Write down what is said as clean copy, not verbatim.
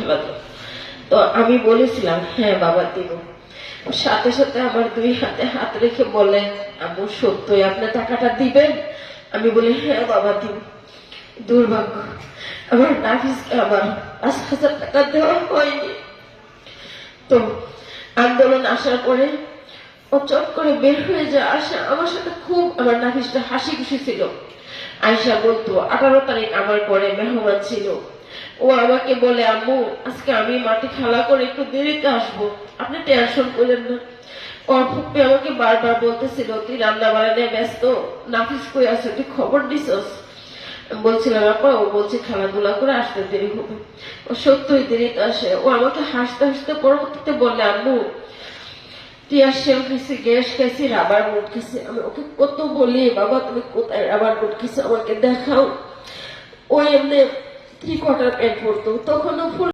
খেলাধুলা। তো আমি বলেছিলাম হ্যাঁ বাবা দিব। সাথে সাথে আমার 2 হাতে হাত রেখে বলে, আম্মু সত্যই আপনি টাকাটা দিবেন? আমি বলি হ্যাঁ বাবা দিব। দুর্ভাগ্য, আমার নাফিসকে আমার 5,000 টাকা দেওয়া হয়নি। তো আন্দোলন আসার পরে ও চট করে বের হয়ে যায়। আসা আমার সাথে খুব, আমার নাফিসটা হাসি খুশি ছিল। আয়সা বলতো 18 তারিখ আমার পরে মেহমান ছিল, ও আমাকে বলে আম্মু আজকে আমি মাঠে খেলা করে একটু দেরিতে আসবো, আপনি টেনশন করেন না। ওর ফুপি আমাকে বারবার বলতেছিল তুই রান্না বান্না ব্যস্ত, নাফিস কই আছে, তুই খবর দিছস? বলছিলাম আপা, ও বলছে খেলাধুলা করে আসতে দেরি হবে। ও সত্যই দেরিতে আসে। ও আমাকে হাসতে হাসতে পরবর্তীতে বলে আম্মু টিয়ারশেল খাইছি, গ্যাস খাইছি, রাবার বুট খাইছি। আমি ওকে কত বলি বাবা তুমি কোথায় রাবার বুট খাইছো আমাকে দেখাও। ও এমনি 3/4 প্যান্ট পরতো, তখনও